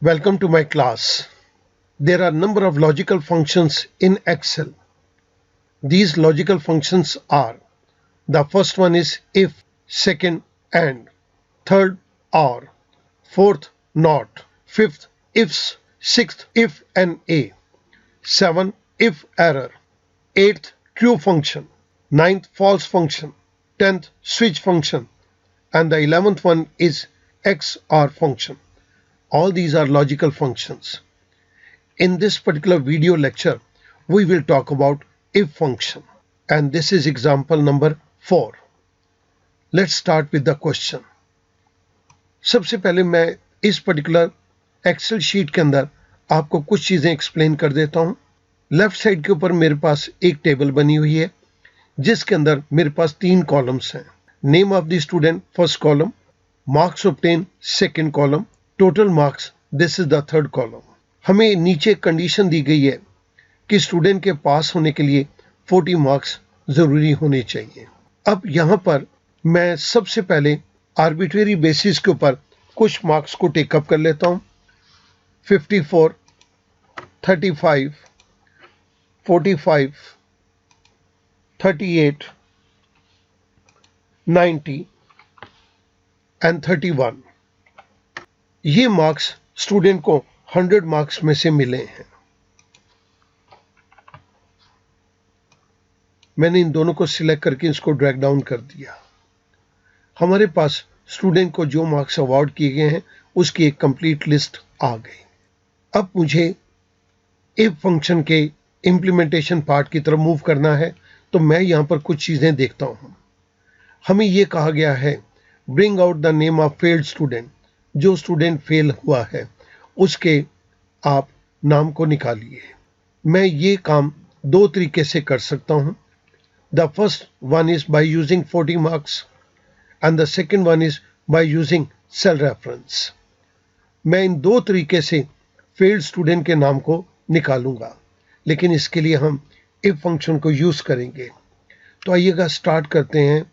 Welcome to my class. There are a number of logical functions in Excel. These logical functions are: the first one is if, second and, third or, fourth not, fifth ifs, sixth if and a, 7 if error, 8th true function, 9th false function, 10th switch function, and the 11th one is XOR function. All these are logical functions. In this particular video lecture, we will talk about if function, and this is example number 4. Let's start with the question. सबसे पहले मैं इस particular Excel sheet के अंदर आपको कुछ चीजें explain कर देता हूं। लेफ्ट साइड के ऊपर मेरे पास एक टेबल बनी हुई है जिसके अंदर मेरे पास 3 कॉलम्स हैं। Name of the student first column, marks obtain second column, total marks this is the third column. हमें नीचे कंडीशन दी गई है कि स्टूडेंट के पास होने के लिए 40 मार्क्स जरूरी होने चाहिए। अब यहां पर मैं सबसे पहले आर्बिट्रेरी बेसिस के ऊपर कुछ मार्क्स को टेकअप कर लेता हूं। 54, 35, 45, 38, 90 एंड 31। ये मार्क्स स्टूडेंट को 100 मार्क्स में से मिले हैं। मैंने इन दोनों को सिलेक्ट करके इसको ड्रैग डाउन कर दिया। हमारे पास स्टूडेंट को जो मार्क्स अवार्ड किए गए हैं उसकी एक कंप्लीट लिस्ट आ गई। अब मुझे इफ फंक्शन के इम्प्लीमेंटेशन पार्ट की तरफ मूव करना है, तो मैं यहां पर कुछ चीजें देखता हूं। हमें यह कहा गया है bring out the name of failed student. जो स्टूडेंट फेल हुआ है उसके आप नाम को निकालिए। मैं ये काम 2 तरीके से कर सकता हूं। The first one is by using 40 marks and the second one is by using cell reference. मैं इन 2 तरीके से फेल्ड स्टूडेंट के नाम को निकालूंगा, लेकिन इसके लिए हम इफ फंक्शन को यूज करेंगे। तो आइएगा स्टार्ट करते हैं।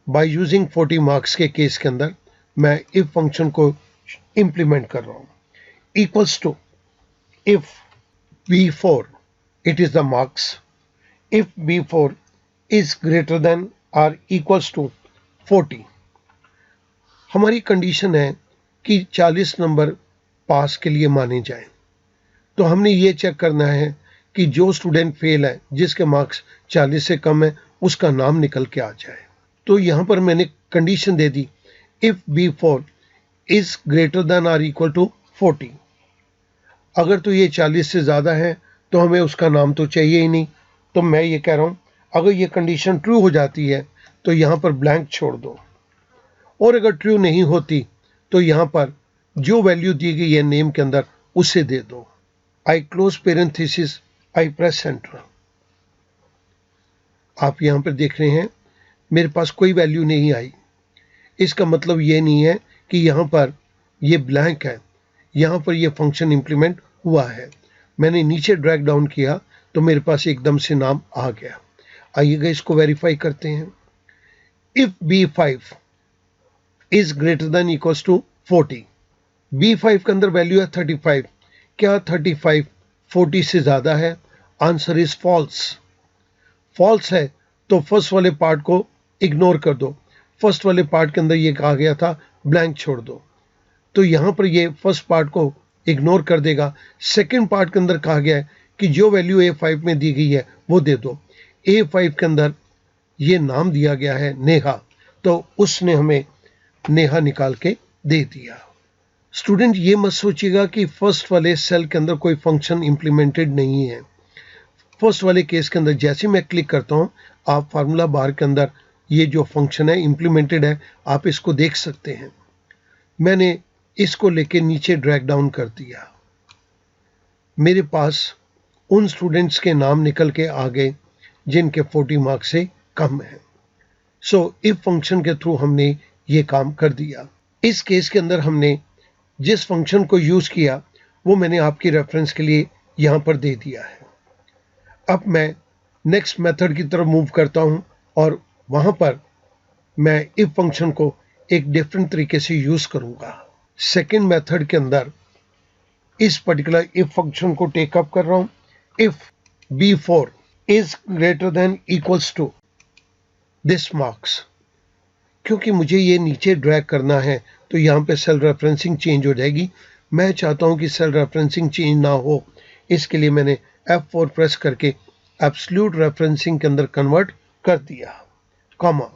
बाय यूजिंग 40 मार्क्स के केस के अंदर मैं इफ फंक्शन को इंप्लीमेंट कर रहा हूं। Equals to if b4 it is the marks, if b4 is greater than or equals to 40। हमारी कंडीशन है कि 40 नंबर पास के लिए माने जाएं। तो हमने ये चेक करना है कि जो स्टूडेंट फेल है जिसके मार्क्स 40 से कम है उसका नाम निकल के आ जाए। तो यहां पर मैंने condition they the if b4 is greater than or equal to 40। अगर तो ये 40 से ज्यादा है तो हमें उसका नाम तो चाहिए ही नहीं। तो मैं ये कह रहा हूं अगर ये कंडीशन ट्रू हो जाती है तो यहां पर ब्लैंक छोड़ दो, और अगर ट्रू नहीं होती तो यहां पर जो वैल्यू दी गई है नेम के अंदर उसे दे दो। आई क्लोज पेरेंथेसिस, आई प्रेस एंटर। आप यहां पर देख रहे हैं मेरे पास कोई वैल्यू नहीं आई। इसका मतलब ये नहीं है कि यहां पर ये ब्लैंक है, यहां पर ये फंक्शन इंप्लीमेंट हुआ है। मैंने नीचे ड्रैग डाउन किया तो मेरे पास एकदम से नाम आ गया। आइएगा इसको वेरीफाई करते हैं। If b5 is greater than equals to 40, b5 के अंदर वैल्यू है 35। क्या 35 40 से ज्यादा है? Answer is false. फॉल्स है तो फर्स्ट वाले पार्ट को इग्नोर कर दो। फर्स्ट वाले पार्ट के अंदर ये कहा गया था ब्लैंक छोड़ दो, तो यहां पर ये फर्स्ट पार्ट को इग्नोर कर देगा। सेकंड पार्ट के अंदर कहा गया है कि जो वैल्यू A5 में दी गई है वो दे दो। A5 के अंदर ये नाम दिया गया है नेहा, तो उसने हमें नेहा निकाल के दे दिया। स्टूडेंट ये मत सोचिएगा कि फर्स्ट वाले सेल के अंदर कोई फंक्शन इंप्लीमेंटेड नहीं है। फर्स्ट वाले केस के अंदर जैसे मैं क्लिक करता हूं आप फार्मूला बार के अंदर ये जो फंक्शन है इंप्लीमेंटेड है, आप इसको देख सकते हैं। मैंने इसको लेके नीचे ड्रैग डाउन कर दिया। मेरे पास उन स्टूडेंट्स के नाम निकल के आ गए जिनके 40 मार्क्स से कम है। सो इफ फंक्शन के थ्रू हमने ये काम कर दिया। इस केस के अंदर हमने जिस फंक्शन को यूज किया वो मैंने आपकी रेफरेंस के लिए यहां पर दे दिया है। अब मैं नेक्स्ट मेथड की तरफ मूव करता हूं और वहां पर मैं इफ फंक्शन को एक डिफरेंट तरीके से यूज करूंगा। सेकेंड मेथड के अंदर इस पर्टिकुलर इफ फंक्शन को टेकअप कर रहा हूं। If B4 is greater than equals to this marks, क्योंकि मुझे ये नीचे ड्रैग करना है तो यहाँ पे सेल रेफरेंसिंग चेंज हो जाएगी। मैं चाहता हूँ कि सेल रेफरेंसिंग चेंज ना हो, इसके लिए मैंने F4 प्रेस करके एब्सोल्यूट रेफरेंसिंग के अंदर कन्वर्ट कर दिया, comma.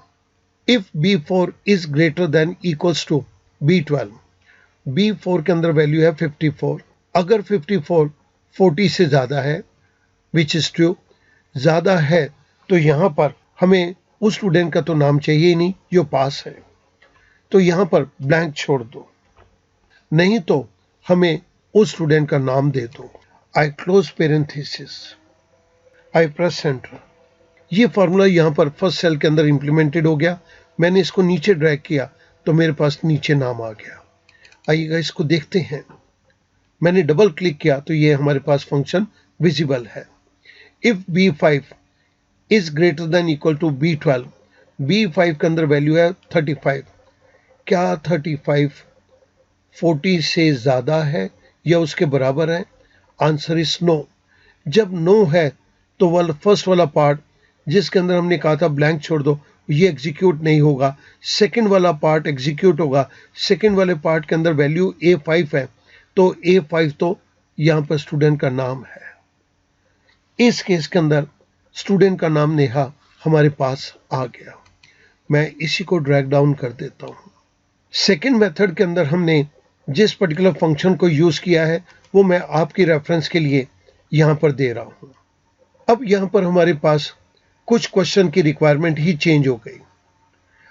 If B4 is greater than equals to B12, B4 के अंदर वैल्यू है 54। अगर 54 40 से ज़्यादा है, विच इज़ ट्रू, ज़्यादा है, तो यहाँ पर हमें उस स्टूडेंट का तो नाम चाहिए ही नहीं जो पास है, तो यहाँ पर ब्लैंक छोड़ दो, नहीं तो हमें उस स्टूडेंट का नाम दे दो। आई क्लोज पेरेंथेसिस, आई प्रेस एंटर। ये फॉर्मूला यहाँ पर फर्स्ट सेल के अंदर इंप्लीमेंटेड हो गया। मैंने इसको नीचे ड्रैग किया तो मेरे पास नीचे नाम आ गया। आइएगा इसको देखते हैं। मैंने डबल क्लिक किया तो ये हमारे पास फंक्शन विजिबल है। If B5 is greater than equal to B12, B5 के अंदर वैल्यू है 35। क्या 35 40 से ज़्यादा है या उसके बराबर है? Answer is no. जब नो है तो वाला फर्स्ट वाला पार्ट जिसके अंदर हमने कहा था ब्लैंक छोड़ दो, ये एग्जीक्यूट नहीं होगा। सेकंड वाला पार्ट एग्जीक्यूट होगा। सेकंड वाले पार्ट के अंदर वैल्यू A5 है, तो A5 तो यहाँ पर स्टूडेंट का नाम है। इस केस के अंदर स्टूडेंट का नाम नेहा हमारे पास आ गया। मैं इसी को ड्रैग डाउन कर देता हूँ। सेकेंड मेथड के अंदर हमने जिस पर्टिकुलर फंक्शन को यूज़ किया है वो मैं आपकी रेफरेंस के लिए यहाँ पर दे रहा हूँ। अब यहाँ पर हमारे पास कुछ क्वेश्चन की रिक्वायरमेंट ही चेंज हो गई।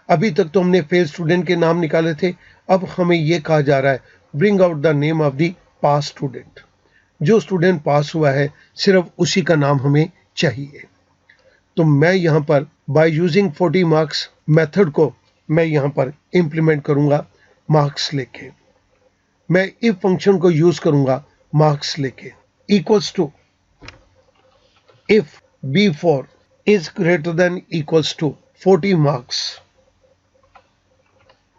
अभी तक तो हमने फेल स्टूडेंट के नाम निकाले थे, अब हमें ये कहा जा रहा है bring out the name of the pass student. जो स्टूडेंट पास हुआ है सिर्फ उसी का नाम हमें चाहिए। तो मैं यहाँ पर बाय यूजिंग 40 मार्क्स मेथड को मैं यहाँ पर इंप्लीमेंट करूँगा मार्क्स लेके। मैं इफ फंक्शन को यूज करूँगा मार्क्स लेके, equals to if B4 is greater than equals to 40 marks.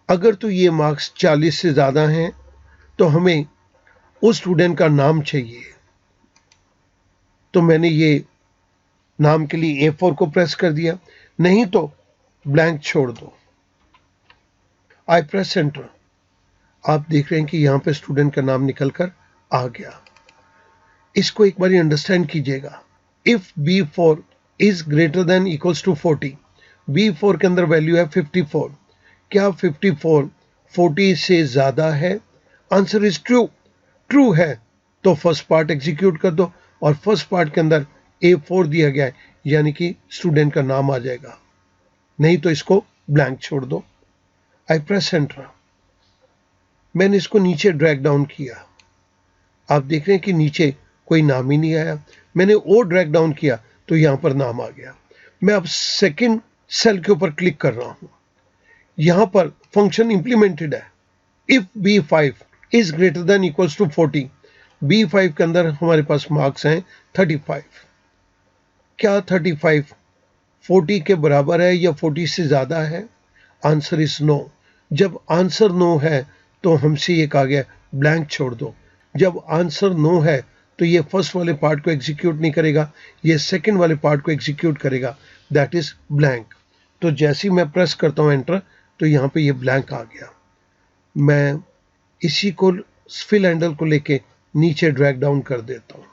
अगर तो ये मार्क्स 40 से ज़्यादा हैं तो हमें उस स्टूडेंट का नाम चाहिए। तो मैंने ये नाम के लिए A4 को प्रेस कर दिया, नहीं तो ब्लैंक छोड़ दो। आई प्रेस एंटर। आप देख रहे हैं कि यहाँ पे स्टूडेंट का नाम निकल कर आ गया। इसको एक बार अंडरस्टैंड कीजिएगा। If B4 is greater than equals to 40, B4 के अंदर वैल्यू है 54। क्या 54 40 से ज़्यादा है? Answer is true. ट्रू है तो फर्स्ट पार्ट एग्जीक्यूट कर दो, और फर्स्ट पार्ट के अंदर A4 दिया गया है, यानी कि स्टूडेंट का नाम आ जाएगा, नहीं तो इसको ब्लैंक छोड़ दो। आई प्रेस एंटर। मैंने इसको नीचे ड्रैग डाउन किया। आप देख रहे हैं कि नीचे कोई नाम ही नहीं आया। मैंने ओ ड्रैग डाउन किया तो यहां पर नाम आ गया। मैं अब सेकंड सेल के ऊपर क्लिक कर रहा हूं। यहां पर फंक्शन इंप्लीमेंटेड है। If B5 is greater than equals to 40, B5 के अंदर हमारे पास मार्क्स हैं 35। क्या 35 40 के बराबर है या 40 से ज्यादा है? Answer is no. जब आंसर नो है तो हमसे ये कहा गया ब्लैंक छोड़ दो। जब आंसर नो है तो ये फर्स्ट वाले पार्ट को एग्जीक्यूट नहीं करेगा, ये सेकंड वाले पार्ट को एग्जीक्यूट करेगा, दैट इज ब्लैंक। तो जैसे ही मैं प्रेस करता हूँ एंटर तो यहाँ पे ये ब्लैंक आ गया। मैं इसी को फिल हैंडल को लेके नीचे ड्रैग डाउन कर देता हूँ।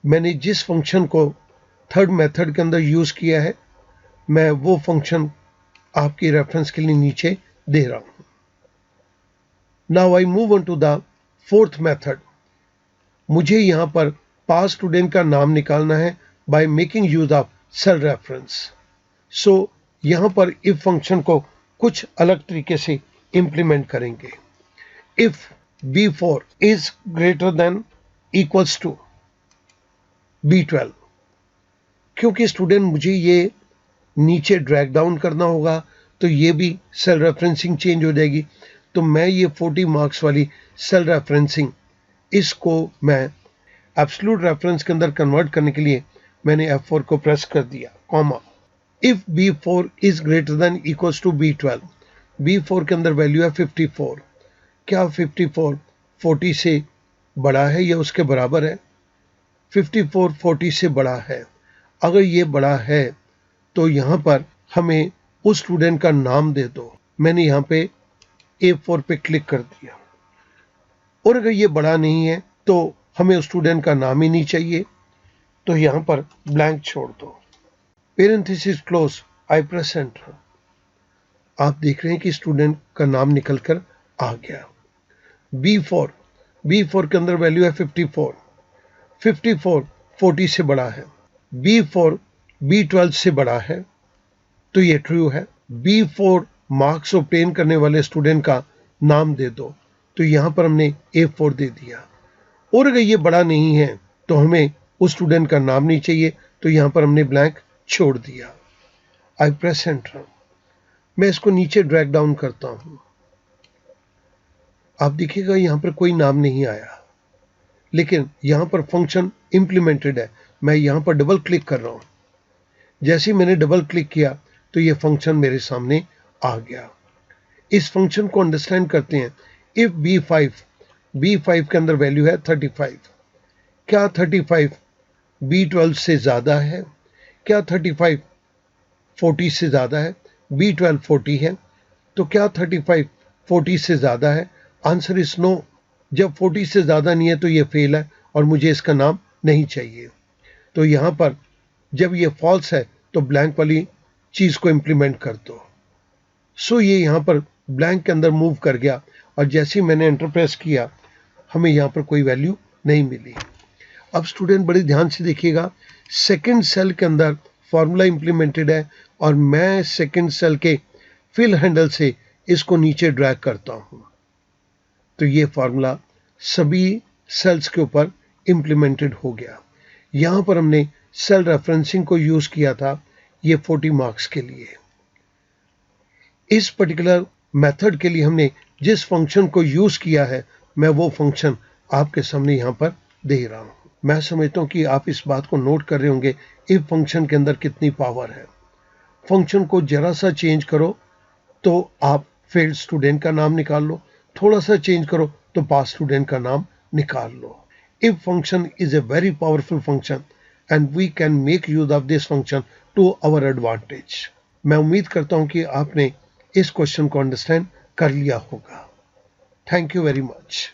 मैंने जिस फंक्शन को थर्ड मेथड के अंदर यूज किया है मैं वो फंक्शन आपकी रेफरेंस के लिए नीचे दे रहा हूँ। Now I move on to the fourth method. मुझे यहाँ पर पास स्टूडेंट का नाम निकालना है by making use of cell reference. So यहाँ पर इफ फंक्शन को कुछ अलग तरीके से इंप्लीमेंट करेंगे। If B4 is greater than equals to B12, क्योंकि स्टूडेंट मुझे ये नीचे ड्रैग डाउन करना होगा तो ये भी सेल रेफरेंसिंग चेंज हो जाएगी। तो मैं ये 40 मार्क्स वाली सेल रेफरेंसिंग इसको मैं एब्सोल्यूट रेफरेंस के अंदर कन्वर्ट करने के लिए मैंने F4 को प्रेस कर दिया, comma. If B4 is greater than equals to B12, B4 के अंदर वैल्यू है 54। क्या 54 40 से बड़ा है या उसके बराबर है? 54 40 से बड़ा है। अगर ये बड़ा है तो यहाँ पर हमें उस स्टूडेंट का नाम दे दो। मैंने यहाँ पे A4 पे क्लिक कर दिया। और अगर ये बड़ा नहीं है तो हमें उस स्टूडेंट का नाम ही नहीं चाहिए, तो यहाँ पर ब्लैंक छोड़ दो। पेरेंथेसिस क्लोज, आई प्रेस एंटर। आप देख रहे हैं कि स्टूडेंट का नाम निकल कर आ गया। B4 के अंदर वैल्यू है 54 40 से बड़ा है। B4 B12 से बड़ा है, तो ये ट्रू है। B4 मार्क्स ऑब्टेन करने वाले स्टूडेंट का नाम दे दो, तो यहाँ पर हमने A4 दे दिया। और अगर ये बड़ा नहीं है तो हमें उस स्टूडेंट का नाम नहीं चाहिए, तो यहाँ पर हमने ब्लैंक छोड़ दिया। आई प्रेस एंटर। मैं इसको नीचे ड्रैग डाउन करता हूं। आप देखिएगा यहाँ पर कोई नाम नहीं आया, लेकिन यहाँ पर फंक्शन इंप्लीमेंटेड है। मैं यहाँ पर डबल क्लिक कर रहा हूँ। जैसे ही मैंने डबल क्लिक किया तो ये फंक्शन मेरे सामने आ गया। इस फंक्शन को अंडरस्टैंड करते हैं। इफ B5 के अंदर वैल्यू है 35, क्या 35 B12 से ज़्यादा है? क्या 35 40 से ज़्यादा है? B12 40 है, तो क्या 35 40 से ज़्यादा है? Answer is no. जब 40 से ज़्यादा नहीं है तो ये फेल है और मुझे इसका नाम नहीं चाहिए। तो यहाँ पर जब ये फॉल्स है तो ब्लैंक वाली चीज़ को इम्प्लीमेंट कर दो। सो ये यहाँ पर ब्लैंक के अंदर मूव कर गया, और जैसे ही मैंने एंटर प्रेस किया हमें यहाँ पर कोई वैल्यू नहीं मिली। अब स्टूडेंट बड़े ध्यान से देखिएगा, सेकंड सेल के अंदर फॉर्मूला इंप्लीमेंटेड है और मैं सेकंड सेल के फिल हैंडल से इसको नीचे ड्रैग करता हूँ, तो ये फॉर्मूला सभी सेल्स के ऊपर इंप्लीमेंटेड हो गया। यहाँ पर हमने सेल रेफरेंसिंग को यूज किया था, ये 40 मार्क्स के लिए। इस पर्टिकुलर मेथड के लिए हमने जिस फंक्शन को यूज किया है, मैं वो फंक्शन आपके सामने यहाँ पर दे रहा हूँ। मैं समझता हूँ कि आप इस बात को नोट कर रहे होंगे, इफ फंक्शन के अंदर कितनी पावर है। फंक्शन को जरा सा चेंज करो तो आप फेल्ड स्टूडेंट का नाम निकाल लो, थोड़ा सा चेंज करो तो पास स्टूडेंट का नाम निकाल लो। If function is a very powerful function and we can make use of this function to our advantage. मैं उम्मीद करता हूं कि आपने इस क्वेश्चन को अंडरस्टैंड कर लिया होगा। Thank you very much.